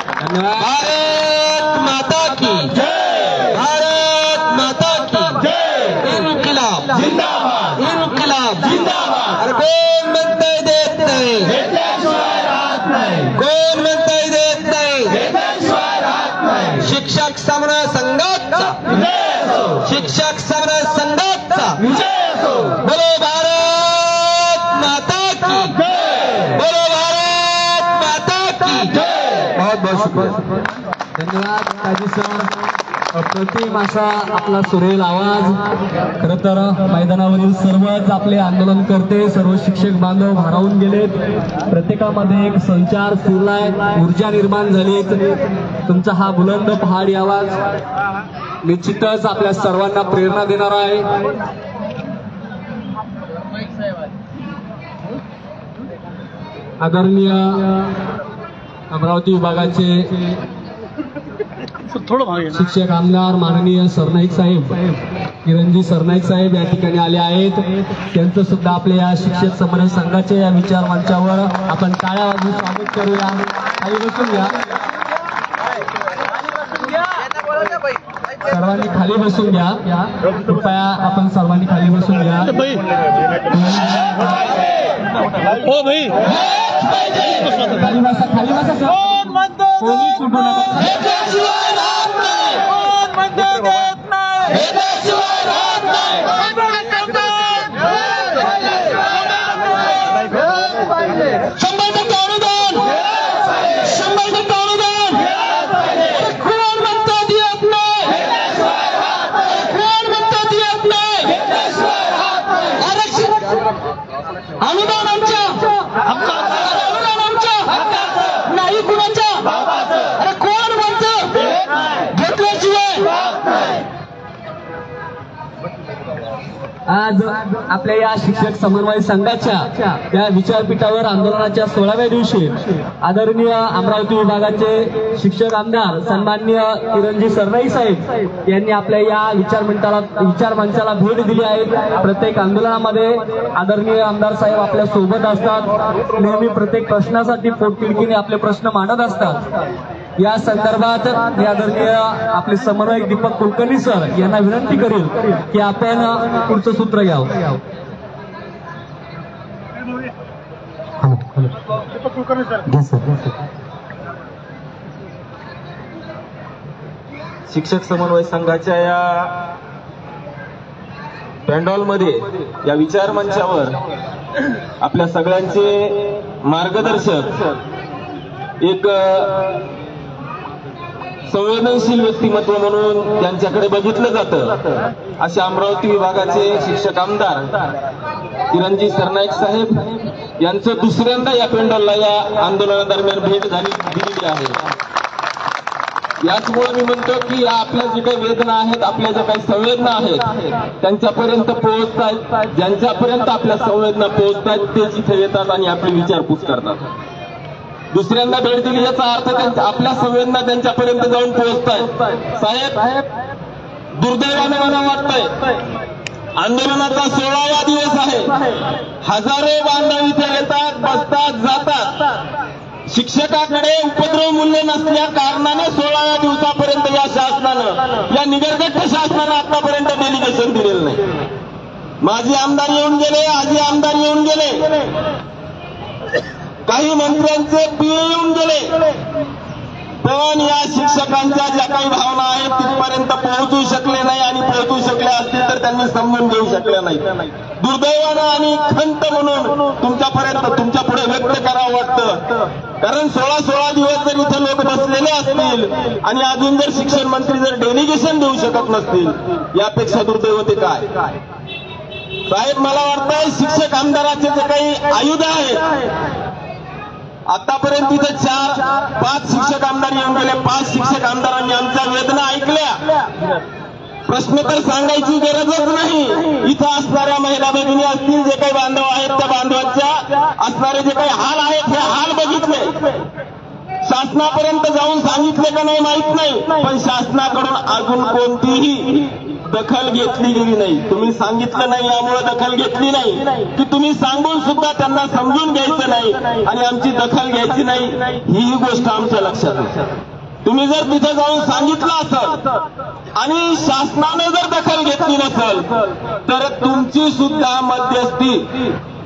भारत माता की जय, भारत माता की जय, इनकिलाब जिंदाबाद, इनकिलाब जिंदाबाद। अरे कोण म्हणतंय देत नाही, घेतल्याशिवाय राहत नाही, कोण म्हणतंय देत नाही, घेतल्याशिवाय राहत नाही। शिक्षक समन्वय संघाचा विजय असो, शिक्षक समन्वय संघाचा विजय असो। बोलो भारत माता की जय, बोलो भारत माता की जय। बहुत बहुत शुक्रिया, धन्यवाद काजी सर। अप्रतिम असा आपला सुरेल आवाज। खरं तर मैदानावरील सर्वच आपले आंदोलन करते, सर्व शिक्षक बांधव भारावून गेलेत, प्रत्येकामध्ये एक संचार फिरलाय, ऊर्जा निर्माण झाली। तुमचा हा बुलंद पहाडी आवाज निश्चितच आपल्या सर्वांना प्रेरणा देणार आहे। आदरणीय अमरावती विभागाचे शिक्षक आमदार माननीय सरनाईक साहेब, किरणजी सरनाईक साहेब या ठिकाणी आले आहेत। त्यांचं सुद्धा आपल्या या शिक्षक समन्वय संघाच्या या विचार मंचावर आपण टाळ्या वाजवून स्वागत करूया। खाली बसून घ्या, सर्वांनी खाली बसून घ्या, कृपया आपण सर्वांनी खाली बसून घ्या। हो भाई, खाली बसा, खाली बसा, कोणी सुटू नका। आज आपल्या या शिक्षक समन्वय संघाच्या या विचारपीठावर आंदोलनाच्या 16व्या दिवशी आदरणीय अमरावती विभागाचे शिक्षक आमदार सन्माननीय किरणजी सरनाईक साहेब यांनी आपल्या या विचार मंचाला भेट दिली आहे। प्रत्येक आंदोलनामध्ये आदरणीय आमदार साहेब आपल्या सोबत असतात, नेहमी प्रत्येक प्रश्नासाठी पोटतिडकीने आपले प्रश्न मांडत असतात। या संदर्भात मी आदरणीय आपले समन्वयक दीपक कुलकर्णी सर यांना विनंती करेल की आपण पुढचं सूत्र घ्यावं। शिक्षक समन्वय संघाच्या या पॅन्डॉलमध्ये या विचार मंचावर आपल्या सगळ्यांचे मार्गदर्शक एक संवेदनशील व्यक्तिमत्व म्हणून त्यांच्याकडे बघितलं जातं असे अमरावती विभागाचे शिक्षक आमदार किरणजी सरनाईक साहेब यांचं दुसऱ्यांदा या पेंडॉलला या आंदोलनादरम्यान भेट दिलेली आहे। याचमुळे मी म्हणतो की आपल्या जे काही वेदना आहेत, आपल्या ज्या काही संवेदना आहेत त्यांच्यापर्यंत पोहोचतायत, ज्यांच्यापर्यंत आपल्या संवेदना पोहोचतायत ते जिथे येतात आणि आपली विचारपूस करतात। दुसऱ्यांदा भेट दिली याचा अर्थ आपल्या संवेदना त्यांच्यापर्यंत जाऊन पोहोचतायत। साहेब, दुर्दैवाने मला वाटतंय आंदोलनाचा 16वा दिवस आहे, हजारो बांधव इथे येतात, बसतात, जातात। शिक्षकाकडे उपद्रव मूल्य नसल्या कारणाने 16व्या दिवसापर्यंत या शासनानं, या निगरगट्ट शासनानं आतापर्यंत डेलिगेशन दिलेलं नाही। माजी आमदार येऊन गेले, आजी आमदार येऊन गेले, काही मंत्र्यांचे पीए येऊन गेले, पण या शिक्षकांच्या ज्या काही भावना आहेत तिथपर्यंत पोहोचू शकले नाही आणि पोहोचू शकले असतील तर त्यांनी समजून घेऊ शकले नाही। दुर्दैवानं आणि खंत म्हणून तुमच्यापर्यंत तुमच्या पुढे व्यक्त करावं वाटतं, कारण 16 दिवस जर इथे लोक बसलेले असतील आणि अजून जर शिक्षण मंत्री जर डेलिगेशन देऊ शकत नसतील यापेक्षा दुर्दैव ते काय। साहेब, मला वाटतंय शिक्षक आमदाराचे जे काही आयुध आहेत, आतापर्यंत इथे 4-5 शिक्षक आमदार येऊन गेले, 5 शिक्षक आमदारांनी आमच्या वेदना ऐकल्या, प्रश्न तर सांगायची गरजच नाही। इथं असणाऱ्या महिला भगिनी असतील, जे काही बांधव आहेत त्या बांधवांच्या असणारे जे काही हाल आहेत हे हाल बघितले, शासनापर्यंत जाऊन सांगितले का नाही माहित नाही, पण शासनाकडून अजून कोणतीही दखल घेतली गेली नाही. तुम्ही सांगितलं नाही यामुळे दखल घेतली नाही की तुम्ही सांगून सुद्धा त्यांना समजून घ्यायचं नाही आणि आमची दखल घ्यायची नाही, ही गोष्ट आमच्या लक्षात आहे. तुम्ही जर तिथे जाऊन सांगितलं असेल आणि शासनाने जर दखल घेतली नसेल तर तुमची सुद्धा मध्यस्थी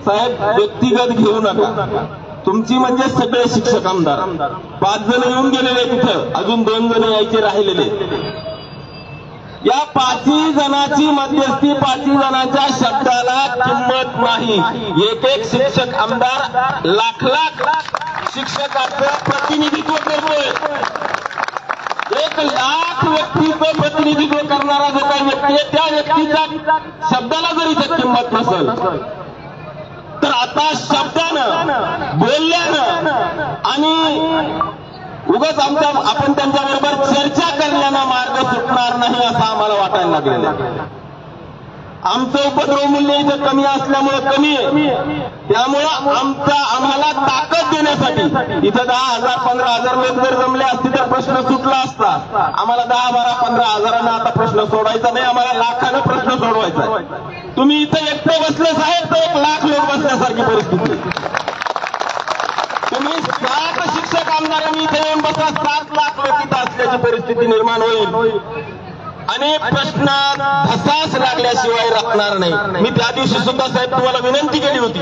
साहेब व्यक्तिगत घेऊ नका. तुमची म्हणजे सगळे शिक्षक आमदार 5 जण येऊन गेलेले तिथं, अजून 2 जण यायचे राहिलेले. या 5 जणांची मध्यस्थी, 5 जणांच्या शब्दाला किंमत नाही. एक शिक्षक आमदार लाख शिक्षकाचं प्रतिनिधित्व करतोय. 1 लाख व्यक्तीचं प्रतिनिधित्व करणारा जो काही व्यक्ती आहे त्या व्यक्तीच्या शब्दाला जर इथे किंमत नसेल तर आता शब्दानं, बोलल्यानं आणि उगाच आपण त्यांच्याबरोबर चर्चा करण्यानं मार्ग सुटणार नाही असं आम्हाला वाटायला लागलेलं आहे. आमचं उपद्रव मूल्य इथं कमी असल्यामुळे कमी आहे, त्यामुळं आम्हाला ताकद देण्यासाठी इथं 10,000 15,000 लोक जर जमले असते तर प्रश्न सुटला असता. आम्हाला 10, 12, 15,000 आता प्रश्न सोडवायचा नाही, आम्हाला लाखानं प्रश्न सोडवायचा. तुम्ही इथं एकटे बसले साहेब तर 1 लाख लोक बसल्यासारखी परिस्थिती. तुम्ही 7 शिक्षक आमदारांनी इथे येऊन बसा, 7 लाख लोक इथं असल्याची परिस्थिती निर्माण होईल आणि प्रश्न धसास लागल्याशिवाय राहणार नाही. मी त्या दिवशी सुद्धा साहेब तुम्हाला विनंती केली होती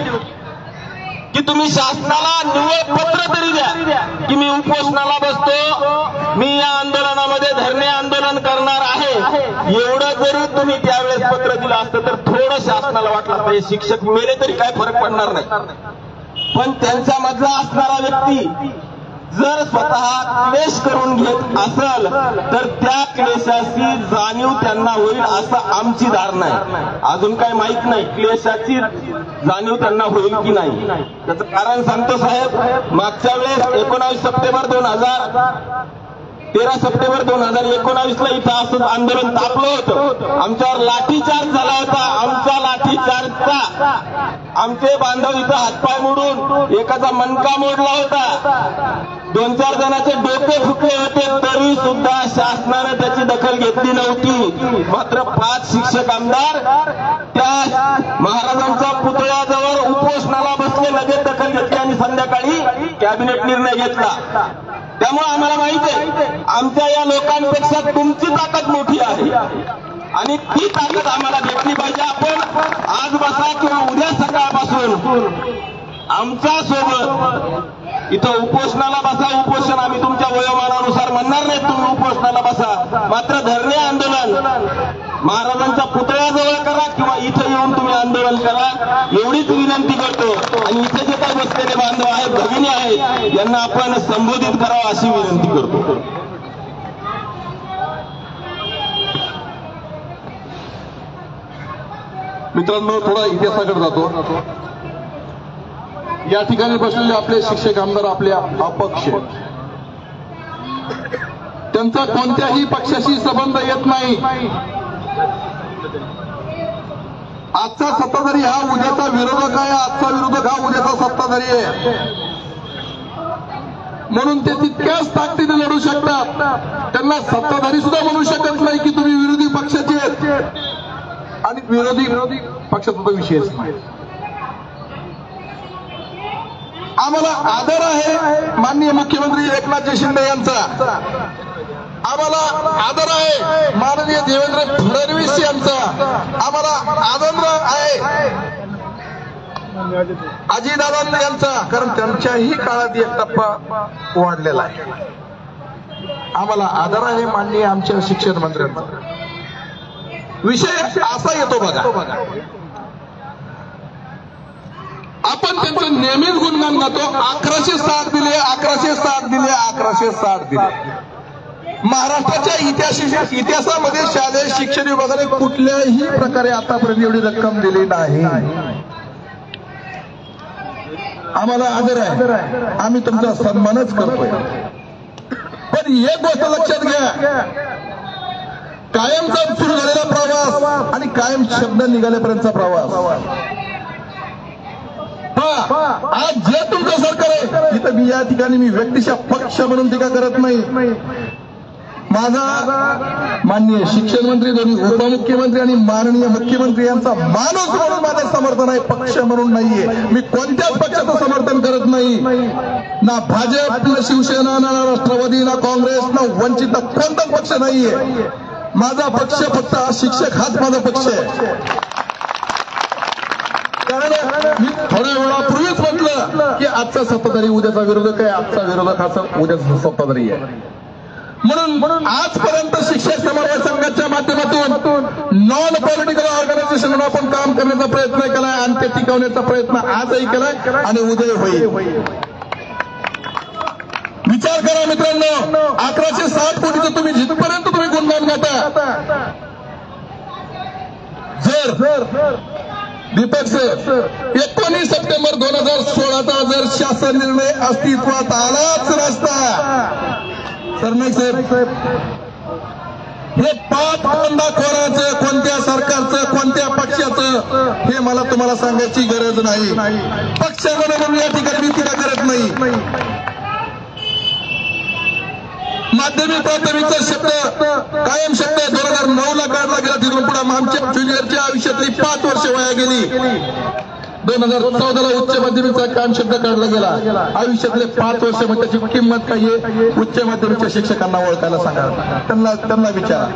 की तुम्ही शासनाला निवड पत्र तरी द्या की मी उपोषणाला बसतो, मी या आंदोलनामध्ये धरणे आंदोलन करणार आहे. एवढं जरी तुम्ही त्यावेळेस पत्र दिलं असतं तर थोडं शासनाला वाटलं पाहिजे शिक्षक मेले तरी काय फरक पडणार नाही. पण त्यांच्या मधला असणारा व्यक्ती जर स्वतः क्लेश करून घेत असेल तर त्या क्लेशाची जाणीव त्यांना होईल असं आमची धारणा आहे. अजून काही माहित नाही क्लेशाची जाणीव त्यांना होईल की नाही. त्याचं कारण सांगतो साहेब, मागच्या वेळेस 19 सप्टेंबर 2000 13 सप्टेंबर 2019ला इथं असं आंदोलन तापलं होतं. आमच्यावर लाठीचार्ज झाला होता. आमचा लाठीचार्जचा आमचे बांधव इथं हातपाय मोडून एकाचा मनका मोडला होता. 2-4 जणांचे डोके फुटले होते तरी सुद्धा शासनाने त्याची दखल घेतली नव्हती. मात्र 5 शिक्षक आमदार त्या महाराजांच्या पुतळ्याजवळ उपोषणाला बसले, लगेच दखल घेतली आणि संध्याकाळी कॅबिनेट निर्णय घेतला. त्यामुळे आम्हाला माहिती आहे आमच्या या लोकांपेक्षा तुमची ताकद मोठी आहे आणि ती ताकद आम्हाला भेटली पाहिजे. आपण आज बसा किंवा उद्या सकाळपासून आमच्या सोबत इथं उपोषणाला बसा. उपोषण आम्ही तुमच्या वयोमानानुसार म्हणणार नाही, तुम्ही उपोषणाला बसा. मात्र धरणे आंदोलन महाराजांच्या पुतळ्याजवळ करा किंवा इथं येऊन तुम्ही आंदोलन करा, एवढीच विनंती करतो. आणि इथे जे काही बसलेले बांधव आहेत, भगिनी आहेत, यांना आपण संबोधित करावं अशी विनंती करतो. मित्रांनो, थोडा इतिहासाकडे जातो. या ठिकाणी बसलेले आपले शिक्षक आमदार आपल्या अपक्ष, त्यांचा कोणत्याही पक्षाशी संबंध येत नाही. आजचा सत्ताधारी हा उद्याचा विरोधक आहे, आजचा विरोधक हा उद्याचा सत्ताधारी आहे. म्हणून ते तितक्याच ताकदीने लढू शकतात. त्यांना सत्ताधारी सुद्धा म्हणू शकत नाही की तुम्ही विरोधी पक्षाचे आहेत आणि विरोधी पक्षाचा विषयच नाही. आम्हाला आदर आहे माननीय मुख्यमंत्री एकनाथजी शिंदे यांचा, आम्हाला आदर आहे माननीय देवेंद्र फडणवीस यांचा, आम्हाला आदर आहे अजितदादा यांचा, कारण त्यांच्याही काळात एक टप्पा वाढलेला आहे. आम्हाला आदर आहे माननीय आमच्या शिक्षण मंत्र्यांचा. विषय असा येतो बघा, आपण त्यांचं नेहमीच गुणगान गातो. 1160 दिले, 1160 दिले, 1160 दिले. महाराष्ट्राच्या इतिहासामध्ये शालेय शिक्षण विभागाने कुठल्याही प्रकारे आतापर्यंत एवढी रक्कम दिली नाही. आम्हाला आदर आहे, आम्ही तुमचा सन्मानच करतोय. पण एक गोष्ट लक्षात घ्या, कायमचा सुरू झालेला प्रवास आणि कायम शब्द निघाल्यापर्यंतचा प्रवास. आज जे तुमचं सरकार आहे, इथं मी या ठिकाणी मी व्यक्तिशः पक्ष म्हणून टीका करत नाही. माझा माननीय शिक्षण मंत्री, दोन्ही उपमुख्यमंत्री आणि माननीय मुख्यमंत्री यांचा माणूस म्हणून माझं समर्थन आहे, पक्ष म्हणून नाहीये. मी कोणत्याच पक्षाचं समर्थन करत नाही, ना भाजप, ना शिवसेना, ना राष्ट्रवादी, ना काँग्रेस, ना वंचित, कोणताच पक्ष नाहीये. माझा पक्ष फक्त हा शिक्षक, हाच माझा पक्ष आहे. कारण मी थोड्या वेळापूर्वीच म्हटलं की आजचा सत्ताधारी उद्याचा विरोधक आहे, आजचा विरोधक हा उद्याचा सत्ताधारी आहे. म्हणून आजपर्यंत शिक्षक समन्वय संघाच्या माध्यमातून नॉन पॉलिटिकल ऑर्गनायझेशन म्हणून आपण काम करण्याचा प्रयत्न केलाय आणि ते टिकवण्याचा प्रयत्न आजही केलाय आणि उद्या होईल. विचार करा मित्रांनो, 1160 कोटीचं तुम्ही जिथपर्यंत तुम्ही गुणगान गाता, जर दीपक सर 19 सप्टेंबर 2016चा जर शासन निर्णय अस्तित्वात आलाच नसता, सरनाईक साहेब, हे पाप बंडखोराचं कोणत्या सरकारचं, कोणत्या पक्षाचं, हे मला तुम्हाला सांगायची गरज नाही. पक्षाकडे म्हणून या ठिकाणी मी तिला करत नाही. माध्यमिक प्राथमिकचा शब्द, कायम शब्द 2009ला काढला गेला. तिथून पुढे आमच्या ज्युनियरच्या आयुष्यातली 5 वर्ष वाया गेली. 2014ला उच्च माध्यमिकचा कायम शब्द काढला गेला. आयुष्यातले 5 वर्ष मग त्याची किंमत काय आहे? उच्च माध्यमिकच्या शिक्षकांना ओळखायला सांगा, त्यांना विचारा.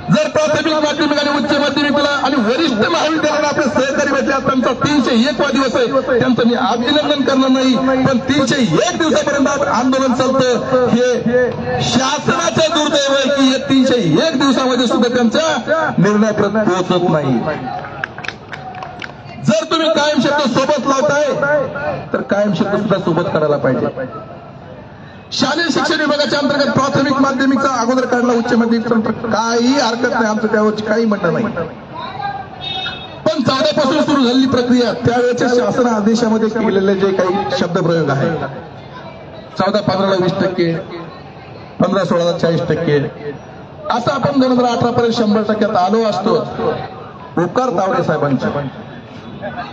जर प्राथमिक माध्यमिक आणि उच्च माध्यमिकला आणि वरिष्ठ महाविद्यालयाला आपले सहकारी भेटले, त्यांचा 301वा दिवस आहे, त्यांचं मी अभिनंदन करणार नाही, पण 301 दिवसापर्यंत आंदोलन चालतं. हे शासनाचं दुर्दैव आहे की हे 301 दिवसामध्ये सुद्धा त्यांच्या निर्णयापर्यंत पोहोचत नाही. जर तुम्ही कायम शब्द सोबत लावताय तर कायम शब्द सुद्धा सोबत करायला पाहिजे. शालेय शिक्षण विभागाच्या अंतर्गत प्राथमिक माध्यमिकचा अगोदर काढला, उच्च माध्यमिक काही हरकत नाही, आमचं त्यावर काही म्हणणं नाही. पण 14 पासून सुरू झालेली प्रक्रिया, त्यावेळेच्या शासन आदेशामध्ये केलेले जे काही शब्दप्रयोग आहे, 14-15ला 20%, 15-16ला 40%, असं आपण 2018 पर्यंत 100% आलो असतो. उपकार तावडे साहेबांचे.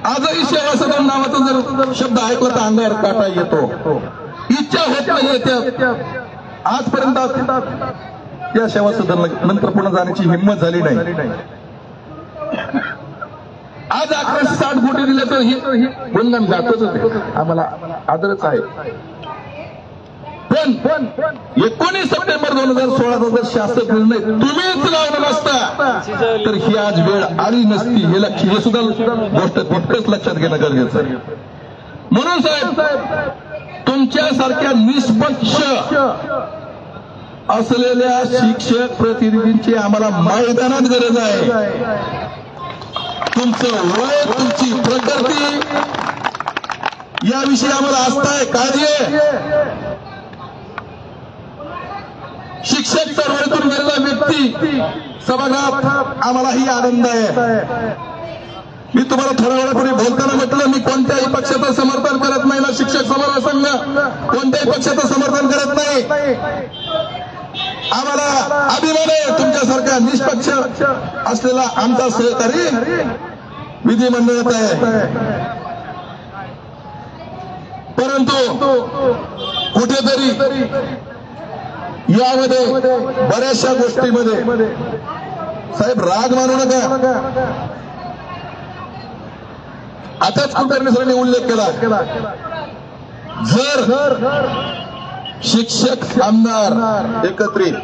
आजही सेवा सदन नावाचा जर शब्द ऐकला तर अंगावर काटा येतो. इच्छा होत नाही आजपर्यंत या सेवा सदनाला नंतर पुन्हा जाण्याची हिंमत झाली नाही. आज 1160 कोटी दिले तर हे गुणगान गातच आम्हाला आदरच आहे. पण 19 सप्टेंबर 2016चा जर शासन निर्णय तुम्हीच लावला नसता तर ही आज वेळ आली नसती. हे सुद्धा गोष्ट तितकंच लक्षात घेणं गरजेचं आहे. म्हणून साहेब, तुमच्यासारख्या निष्पक्ष असलेल्या शिक्षक प्रतिनिधींची आम्हाला मैदानात गरज आहे. तुमचं वय, तुमची प्रकृती याविषयी आम्हाला आस्था आहे, काळजी आहे. शिक्षक चळवळीतून गेलेला व्यक्ती सभागृहात आम्हालाही आनंद आहे. मी तुम्हाला थोड्या वेळापूर्वी बोलताना म्हटलं, मी कोणत्याही पक्षाचं समर्थन करत नाही ना शिक्षक समन्वय संघ कोणत्याही पक्षाचं समर्थन करत नाही. आम्हाला अभिमान आहे तुमच्यासारखा निष्पक्ष असलेला आमचा सहकारी विधिमंडळात आहे. परंतु कुठेतरी यामध्ये बऱ्याचशा गोष्टीमध्ये साहेब राग मानू नका. आताच कुलकर्णी सरांनी उल्लेख केला, जर शिक्षक आमदार एकत्रित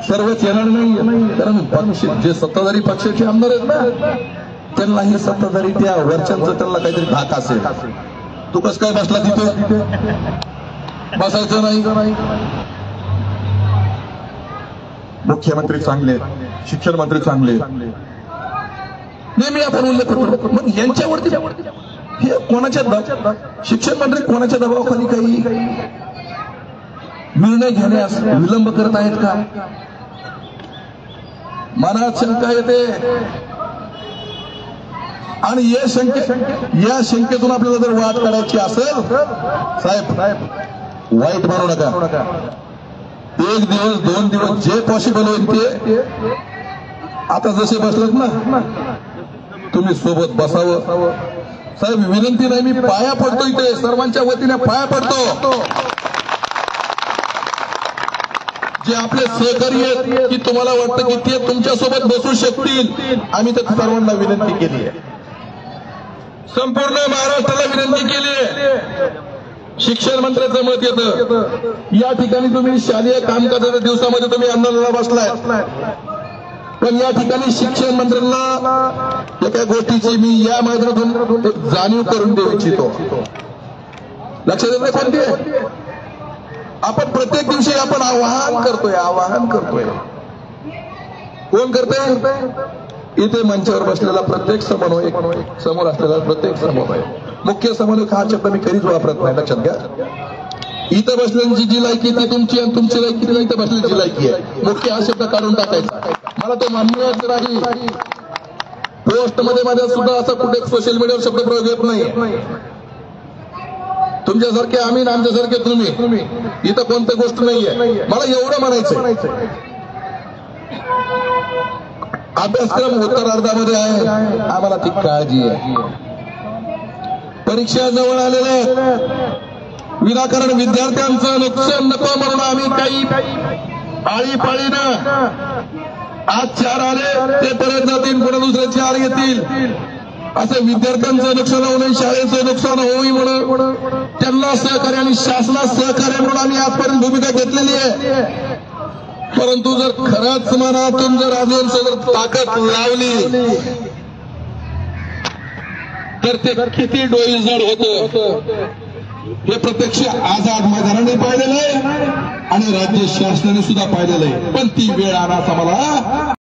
सर्वच येणार नाही, कारण पक्ष जे सत्ताधारी पक्षाचे आमदार आहेत ना, त्यांना ही सत्ताधारी त्या वरच्यांचं त्यांना काहीतरी धाक असेल. तू कसं काय बसला तिथे, बसायचं नाही. मुख्यमंत्री चांगले, शिक्षण मंत्री चांगले, नेहमी आपण उल्लेख करतो. मग यांच्यावरती हे कोणाच्या शिक्षण मंत्री कोणाच्या दबावाखाली काही निर्णय घेण्यास विलंब करत आहेत का? मनात शंका येते आणि या शंकेतून आपल्याला जर वाद काढायची असेल, साहेब वाईट मानू नका. 1 दिवस 2 दिवस जे पॉसिबल होईल ते आता जसे बसलेत ना, तुम्ही सोबत बसावं. साहेब विनंती नाही, मी पाया पडतो, इथे सर्वांच्या वतीने पाया पडतो. जे आपले सहकारी आहेत की तुम्हाला वाटतं की ते तुमच्यासोबत बसू शकतील, आम्ही तर सर्वांना विनंती केली आहे, संपूर्ण महाराष्ट्राला विनंती केली आहे. शिक्षण मंत्र्याचं मत येतं, या ठिकाणी तुम्ही शालेय कामकाजाच्या दिवसामध्ये तुम्ही आंदोलनाला बसलाय, पण या ठिकाणी शिक्षण मंत्र्यांना एका गोष्टीची मी या माध्यमातून जाणीव करून देऊ इच्छितो. लक्षात येत नाही कोणती आहे? आपण प्रत्येक दिवशी आपण आवाहन करतोय. कोण करतोय? इथे मंचावर बसलेला प्रत्येक समन्वयक, समोर असलेला प्रत्येक समन्वयक. मुख्य समन्वयक हा शब्द मी कधीच वापरत नाही, लक्षात घ्या. इथं बसलेली जी लायकी ती तुमची आणि तुमची लायकी ती इथं बसलेली लायकी आहे. मुख्य हा शब्द काढून टाकायचा. मला तो मान्यच नाही. पोस्ट मध्ये सुद्धा असं कुठे सोशल मीडियावर शब्द प्रयोग येत नाही. तुमच्यासारखे आम्ही आणि आमच्यासारखे तुम्ही, इथं कोणती गोष्ट नाहीये. मला एवढं म्हणायचं, अभ्यासक्रम उत्तरार्धामध्ये आहे, आम्हाला ती काळजी आहे. परीक्षा जवळ आलेल्या आहेत, विनाकारण विद्यार्थ्यांचं नुकसान नको म्हणून आम्ही काही आळीपाळीनं आज 4 आले ते परत जातील, पुढे दुसरे 4 येतील, असं विद्यार्थ्यांचं नुकसान होऊ नये, शाळेचं नुकसान होऊ म्हणून त्यांना सहकार्य आणि शासनास सहकार्य म्हणून आम्ही आजपर्यंत भूमिका घेतलेली आहे. परंतु जर खरंच मनातून जर अजून ताकद लावली तर ते किती डोईजड होतं हे प्रत्यक्ष आझाद मैदानाने पाहिलेलं आहे आणि राज्य शासनाने सुद्धा पाहिलेलं आहे. पण ती वेळ आणाच आम्हाला